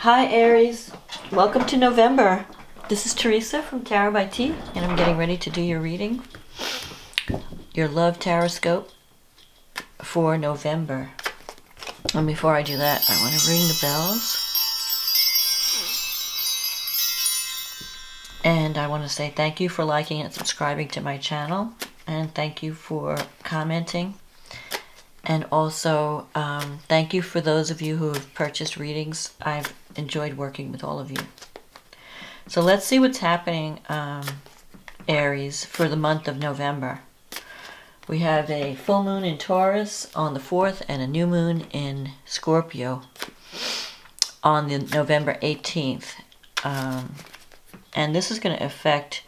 Hi Aries, welcome to November. This is Teresa from Tarot by T, and I'm getting ready to do your reading, your Love TarotScope for November. And before I do that, I want to ring the bells. And I want to say thank you for liking and subscribing to my channel, and thank you for commenting. And also, thank you for those of you who have purchased readings. I've enjoyed working with all of you. So let's see what's happening, Aries, for the month of November. We have a full moon in Taurus on the 4th and a new moon in Scorpio on the November 18th. And this is going to affect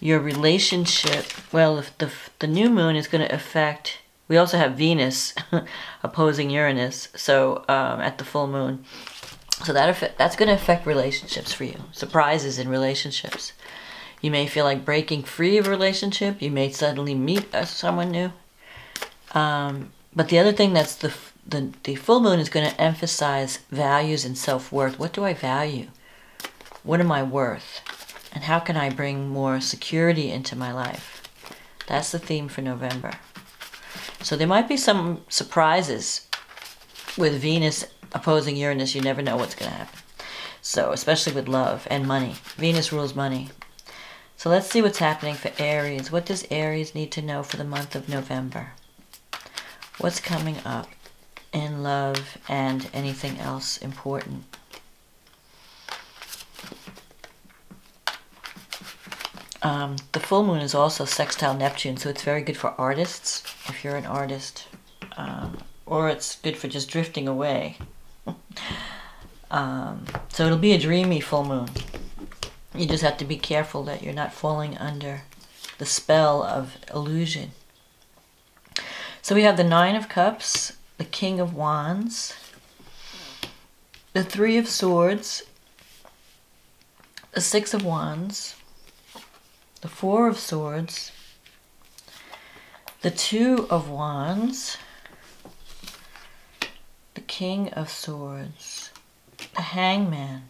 your relationship. Well, if the new moon is going to affect... We also have Venus opposing Uranus, so at the full moon. So that's going to affect relationships for you. Surprises in relationships. You may feel like breaking free of a relationship. You may suddenly meet someone new. But the other thing that's the full moon is going to emphasize values and self-worth. What do I value? What am I worth? And how can I bring more security into my life? That's the theme for November. So there might be some surprises with Venus opposing Uranus. You never know what's going to happen. So, especially with love and money. Venus rules money. So let's see what's happening for Aries. What does Aries need to know for the month of November? What's coming up in love and anything else important? The full moon is also sextile Neptune, so it's very good for artists, if you're an artist. Or it's good for just drifting away. So it'll be a dreamy full moon. You just have to be careful that you're not falling under the spell of illusion. So we have the 9 of Cups, the King of Wands, the 3 of Swords, the 6 of Wands, the 4 of Swords, the 2 of Wands, the King of Swords, the Hangman,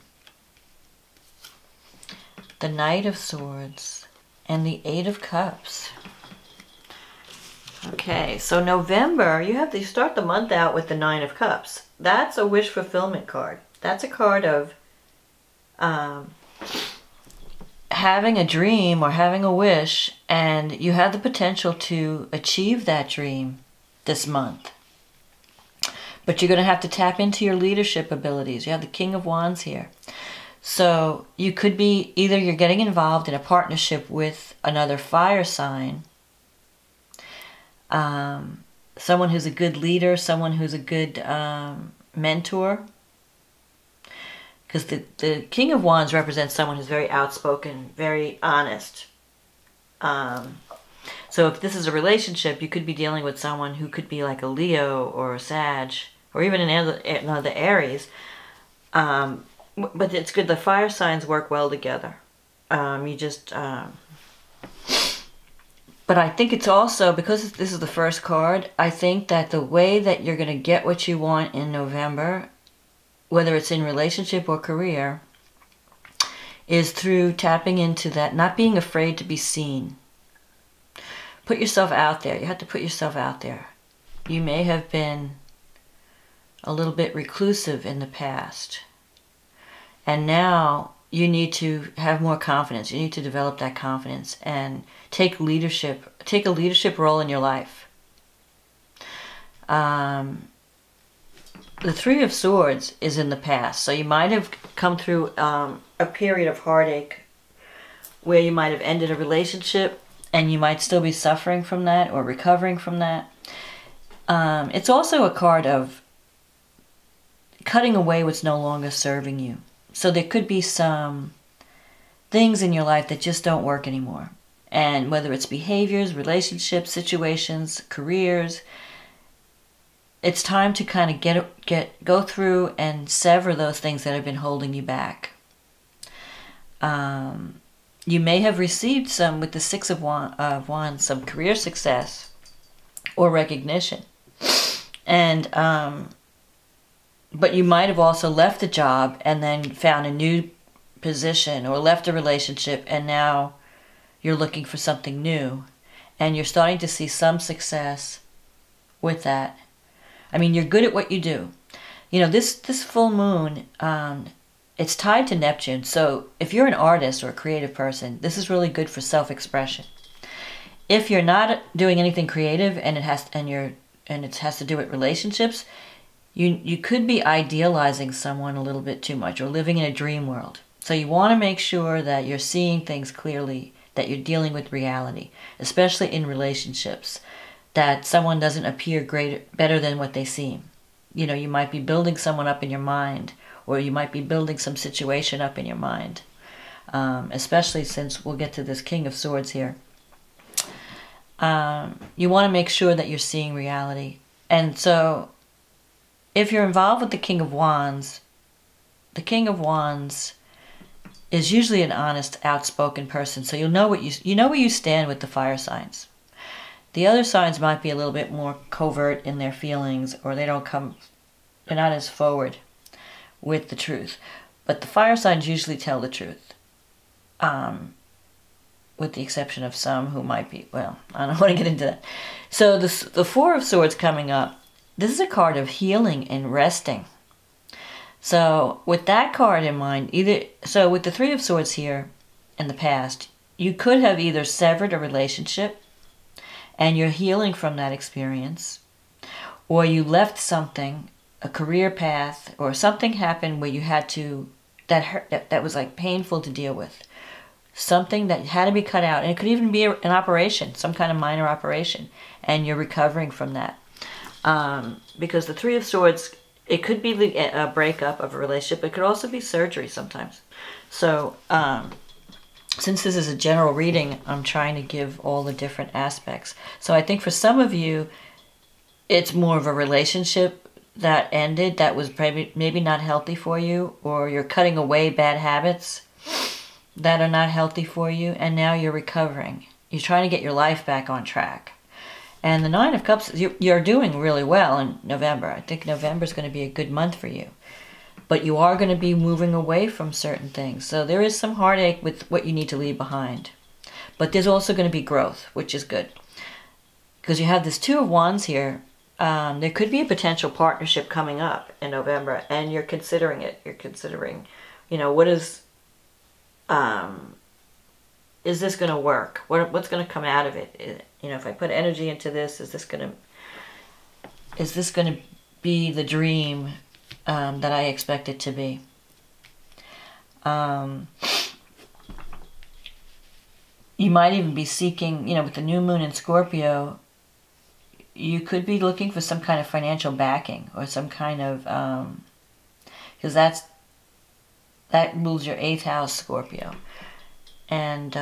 the Knight of Swords, and the 8 of Cups. Okay, so November, you start the month out with the 9 of Cups. That's a wish fulfillment card. That's a card of having a dream or having a wish, and you have the potential to achieve that dream this month. But you're going to have to tap into your leadership abilities. You have the King of Wands here. So you could be, either you're getting involved in a partnership with another fire sign, someone who's a good leader, someone who's a good mentor. Because the King of Wands represents someone who's very outspoken, very honest. So if this is a relationship, you could be dealing with someone who could be like a Leo or a Sag, or even another Aries. But it's good. The fire signs work well together. But I think it's also, because this is the first card, I think that the way that you're going to get what you want in November, whether it's in relationship or career, is through tapping into that, not being afraid to be seen. Put yourself out there. You have to put yourself out there. You may have been a little bit reclusive in the past, and now you need to have more confidence. You need to develop that confidence and take a leadership role in your life. The 3 of Swords is in the past, so you might have come through a period of heartache where you might have ended a relationship, and you might still be suffering from that or recovering from that. It's also a card of cutting away what's no longer serving you. So there could be some things in your life that just don't work anymore. And whether it's behaviors, relationships, situations, careers, it's time to kind of go through and sever those things that have been holding you back. You may have received some, with the 6 of Wands, some career success or recognition. And But you might have also left a job and then found a new position, or left a relationship and now you're looking for something new. And you're starting to see some success with that. I mean, you're good at what you do. You know, this full moon, it's tied to Neptune. So if you're an artist or a creative person, this is really good for self-expression. If you're not doing anything creative and it has to do with relationships, you could be idealizing someone a little bit too much, or living in a dream world. So you want to make sure that you're seeing things clearly, that you're dealing with reality, especially in relationships, that someone doesn't appear better than what they seem. You know, you might be building someone up in your mind, or you might be building some situation up in your mind, especially since we'll get to this King of Swords here. You want to make sure that you're seeing reality. And so if you're involved with the King of Wands is usually an honest, outspoken person. So you'll know where you stand with the fire signs. The other signs might be a little bit more covert in their feelings, or they're not as forward with the truth. But the fire signs usually tell the truth. With the exception of some who might be, well, I don't want to get into that. So the Four of Swords coming up, this is a card of healing and resting. So with that card in mind, with the Three of Swords here in the past, you could have either severed a relationship and you're healing from that experience, or you left something, a career path, or something happened where you had to, that was like painful to deal with. Something that had to be cut out, and it could even be an operation, some kind of minor operation, and you're recovering from that. Because the Three of Swords, it could be a breakup of a relationship. It could also be surgery sometimes. So since this is a general reading, I'm trying to give all the different aspects. So I think for some of you, it's more of a relationship that ended that was maybe not healthy for you, or you're cutting away bad habits that are not healthy for you, and now you're recovering. You're trying to get your life back on track. And the Nine of Cups, you're doing really well in November. I think November is going to be a good month for you. But you are going to be moving away from certain things. So there is some heartache with what you need to leave behind. But there's also going to be growth, which is good. Because you have this Two of Wands here. There could be a potential partnership coming up in November, and you're considering it. You're considering, you know, is this going to work? What's going to come out of it? You know, if I put energy into this, is this going to be the dream that I expect it to be? You might even be seeking, you know, with the new moon in Scorpio, you could be looking for some kind of financial backing, or some kind of, because that rules your 8th house, Scorpio. And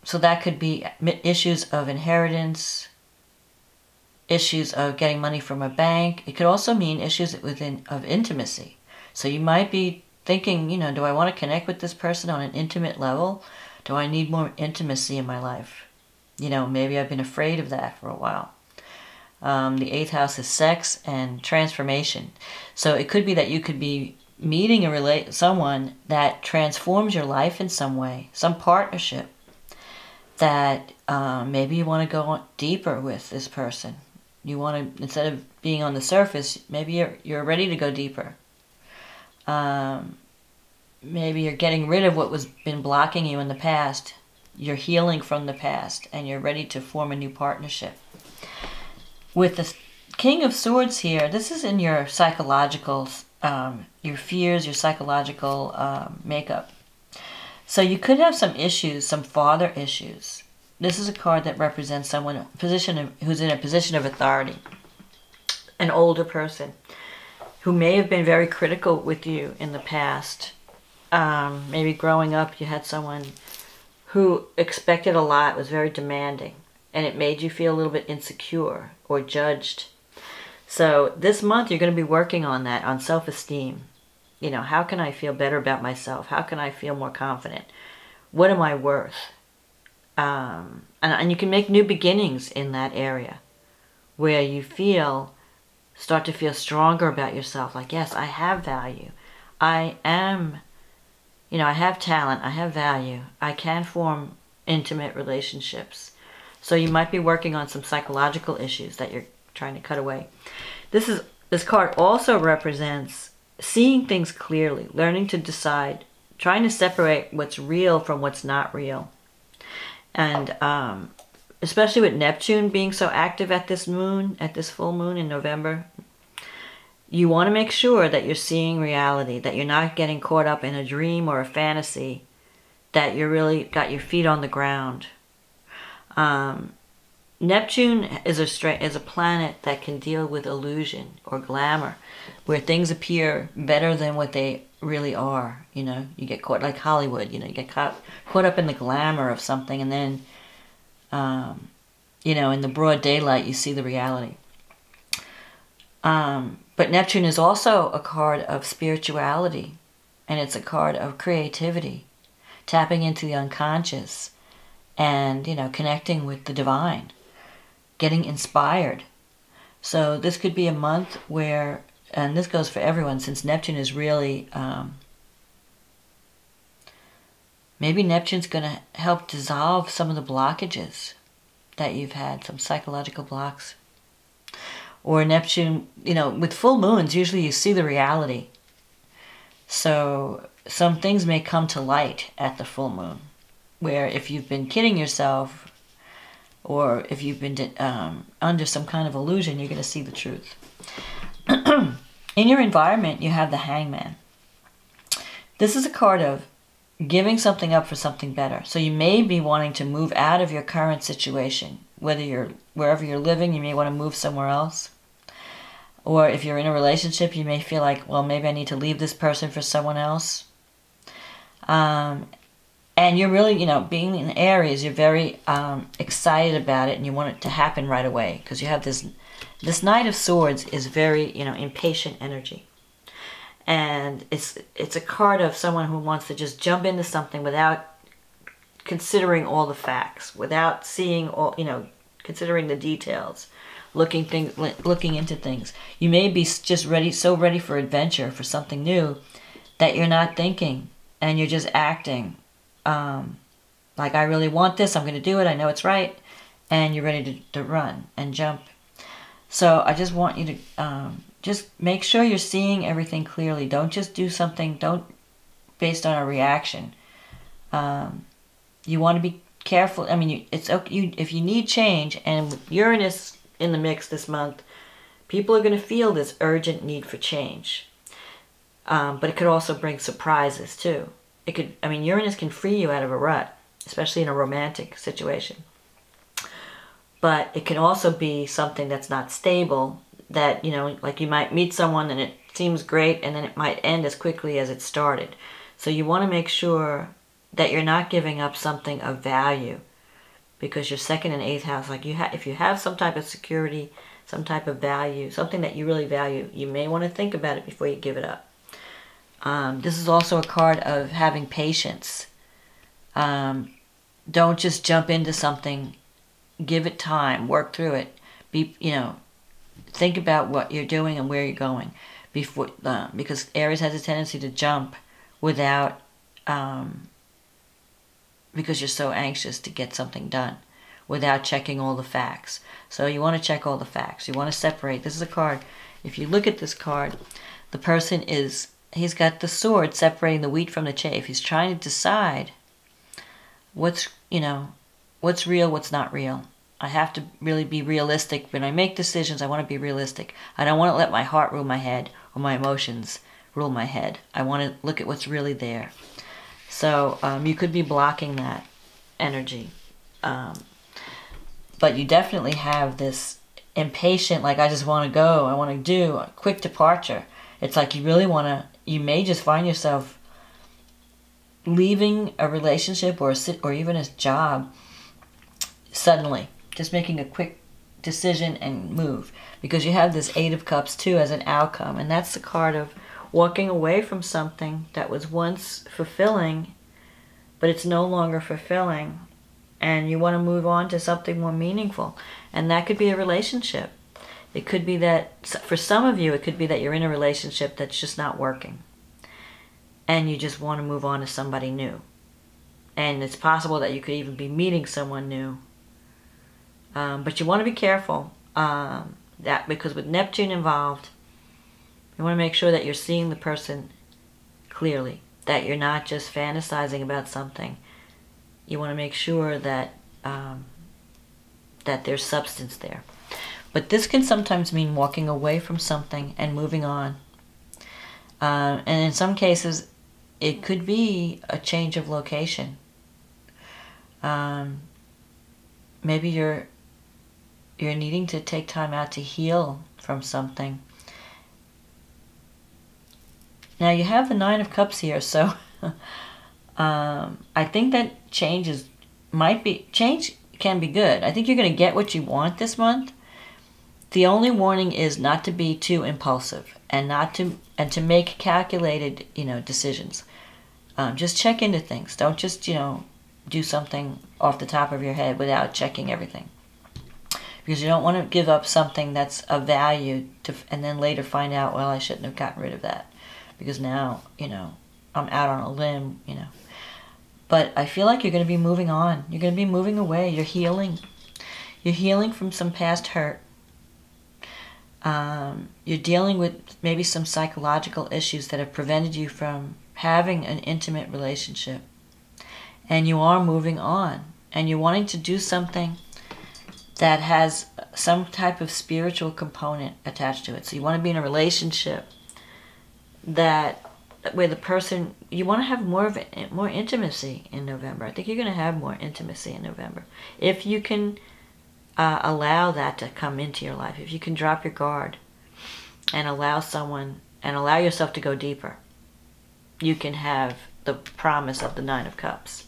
so that could be issues of inheritance, issues of getting money from a bank. It could also mean issues of intimacy. So you might be thinking, you know, do I want to connect with this person on an intimate level? Do I need more intimacy in my life? You know, maybe I've been afraid of that for a while. The 8th house is sex and transformation. So it could be that you could be meeting someone that transforms your life in some way, some partnership that maybe you want to go deeper with this person. You want to, instead of being on the surface, maybe you're ready to go deeper. Maybe you're getting rid of what was been blocking you in the past. You're healing from the past, and you're ready to form a new partnership. With the King of Swords here, this is in your psychological, your fears, your psychological makeup. So you could have some issues, some father issues. This is a card that represents someone who's in a position of authority. An older person who may have been very critical with you in the past. Maybe growing up you had someone who expected a lot, was very demanding, and it made you feel a little bit insecure or judged. So this month you're going to be working on that, on self-esteem. You know, how can I feel better about myself? How can I feel more confident? What am I worth? And you can make new beginnings in that area where you feel start to feel stronger about yourself. Like, yes, I have value. I am, you know, I have talent. I have value. I can form intimate relationships. So you might be working on some psychological issues that you're trying to cut away. This card also represents seeing things clearly, learning to decide, trying to separate what's real from what's not real. And especially with Neptune being so active at this moon, at this full moon in November, you want to make sure that you're seeing reality, that you're not getting caught up in a dream or a fantasy, that you're really got your feet on the ground. Neptune is a planet that can deal with illusion or glamour, where things appear better than what they really are. You know, you get caught, like Hollywood, you know, you get caught up in the glamour of something, and then, you know, in the broad daylight, you see the reality. But Neptune is also a card of spirituality, and it's a card of creativity, tapping into the unconscious, and, you know, connecting with the divine, getting inspired. So this could be a month where, and this goes for everyone, since Neptune is really, maybe Neptune's going to help dissolve some of the blockages that you've had, some psychological blocks. Or Neptune, you know, with full moons, usually you see the reality. So some things may come to light at the full moon, where if you've been kidding yourself, or if you've been under some kind of illusion, you're going to see the truth. In your environment, you have the Hangman. This is a card of giving something up for something better. So you may be wanting to move out of your current situation. Wherever you're living, you may want to move somewhere else. Or if you're in a relationship, you may feel like, well, maybe I need to leave this person for someone else. And you're really, you know, being in Aries, you're very excited about it, and you want it to happen right away, because you have this Knight of Swords is very, you know, impatient energy. And it's a card of someone who wants to just jump into something without considering all the facts, without seeing all, you know, considering the details, looking into things. You may be just so ready for adventure, for something new, that you're not thinking, and you're just acting. Like, I really want this, I'm going to do it, I know it's right, and you're ready to run and jump. So I just want you to just make sure you're seeing everything clearly. Don't just do something, don't based on a reaction. You want to be careful. I mean, it's okay if you need change, and with Uranus in the mix this month, people are going to feel this urgent need for change. But it could also bring surprises too. It could, I mean, Uranus can free you out of a rut, especially in a romantic situation. But it can also be something that's not stable, that, you know, like you might meet someone and it seems great, and then it might end as quickly as it started. So you want to make sure that you're not giving up something of value, because your second and eighth house, like if you have some type of security, some type of value, something that you really value, you may want to think about it before you give it up. This is also a card of having patience. Don't just jump into something. Give it time. Work through it. Think about what you're doing and where you're going before, because Aries has a tendency to jump without, because you're so anxious to get something done, without checking all the facts. So you want to check all the facts. You want to separate. This is a card. If you look at this card, the person he's got the sword separating the wheat from the chaff. He's trying to decide what's real, what's not real. I have to really be realistic. When I make decisions, I want to be realistic. I don't want to let my heart rule my head, or my emotions rule my head. I want to look at what's really there. So you could be blocking that energy. But you definitely have this impatient, like, I just want to go, I want to do a quick departure. It's like you really want to, you may just find yourself leaving a relationship or even a job suddenly. Just making a quick decision and move. Because you have this Eight of Cups too as an outcome. And that's the card of walking away from something that was once fulfilling, but it's no longer fulfilling. And you want to move on to something more meaningful. And that could be a relationship. It could be that, for some of you, it could be that you're in a relationship that's just not working. And you just want to move on to somebody new. And it's possible that you could even be meeting someone new. But you want to be careful. Because with Neptune involved, you want to make sure that you're seeing the person clearly. That you're not just fantasizing about something. You want to make sure that that there's substance there. But this can sometimes mean walking away from something and moving on. And in some cases, it could be a change of location. Maybe you're needing to take time out to heal from something. Now you have the Nine of Cups here, so I think that change can be good. I think you're going to get what you want this month. The only warning is not to be too impulsive and to make calculated, decisions. Just check into things. Don't just, do something off the top of your head without checking everything. Because you don't want to give up something that's of value and then later find out, well, I shouldn't have gotten rid of that. Because now, I'm out on a limb, But I feel like you're going to be moving on. You're going to be moving away. You're healing. You're healing from some past hurt. You're dealing with maybe some psychological issues that have prevented you from having an intimate relationship. And you are moving on. And you're wanting to do something that has some type of spiritual component attached to it. So you want to be in a relationship where the person, you want to have more intimacy in November. I think you're going to have more intimacy in November. If you can allow that to come into your life, if you can drop your guard and allow yourself to go deeper, you can have the promise of the Nine of Cups.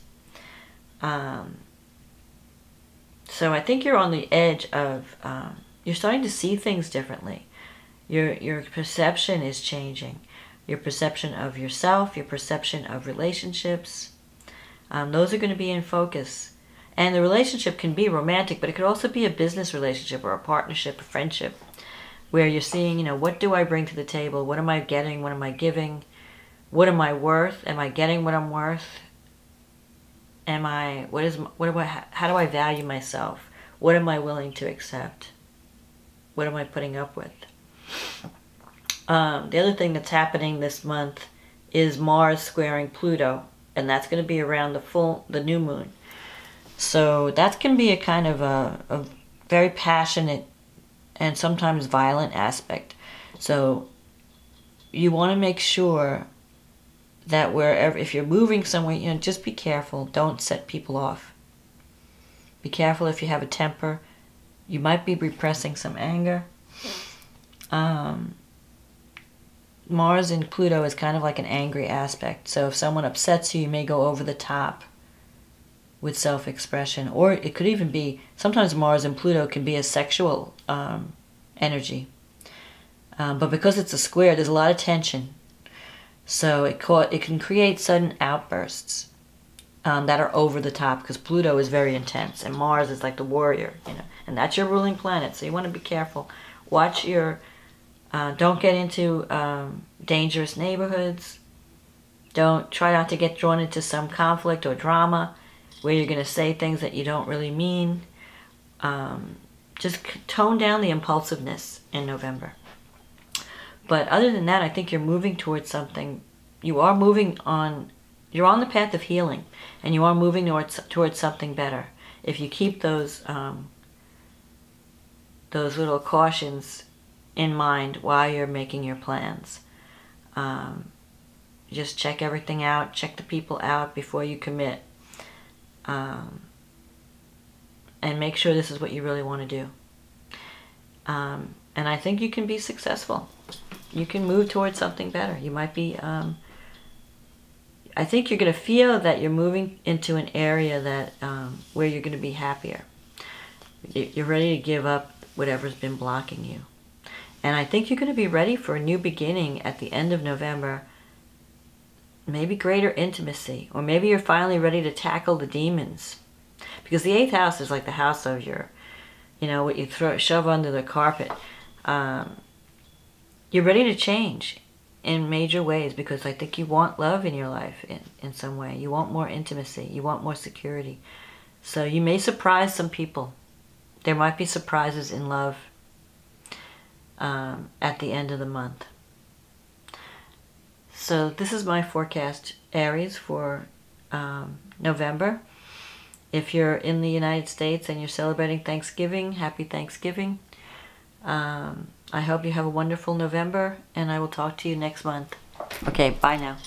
So I think you're on the edge of, you're starting to see things differently. Your perception is changing. Your perception of yourself, your perception of relationships. Those are going to be in focus. And the relationship can be romantic, but it could also be a business relationship or a partnership, a friendship, where you're seeing, what do I bring to the table? What am I getting? What am I giving? What am I worth? Am I getting what I'm worth? How do I value myself? What am I willing to accept? What am I putting up with? The other thing that's happening this month is Mars squaring Pluto, and that's going to be around the new moon. So that can be a kind of a very passionate and sometimes violent aspect. So you want to make sure that if you're moving somewhere, just be careful. Don't set people off. Be careful if you have a temper. You might be repressing some anger. Mars in Pluto is kind of like an angry aspect. So if someone upsets you, you may go over the top with self-expression. Or it could even be, sometimes Mars in Pluto can be a sexual energy. But because it's a square, there's a lot of tension. So it can create sudden outbursts that are over the top, because Pluto is very intense and Mars is like the warrior, and that's your ruling planet. So you want to be careful. Watch don't get into dangerous neighborhoods. Don't try not to get drawn into some conflict or drama where you're going to say things that you don't really mean. Just tone down the impulsiveness in November. But other than that, I think you're moving towards something. You're on the path of healing, and you are moving towards something better. If you keep those little cautions in mind while you're making your plans. Just check everything out, check the people out before you commit. And make sure this is what you really want to do. And I think you can be successful. You can move towards something better. You might be, I think you're going to feel that you're moving into an area that where you're going to be happier. You're ready to give up whatever's been blocking you. And I think you're going to be ready for a new beginning at the end of November. Maybe greater intimacy. Or maybe you're finally ready to tackle the demons. Because the 8th house is like the house of your, what you shove under the carpet. You're ready to change in major ways, because I think you want love in your life in some way. You want more intimacy. You want more security. So you may surprise some people. There might be surprises in love at the end of the month. So this is my forecast, Aries, for November. If you're in the United States and you're celebrating Thanksgiving, happy Thanksgiving. I hope you have a wonderful November, and I will talk to you next month. Okay, bye now.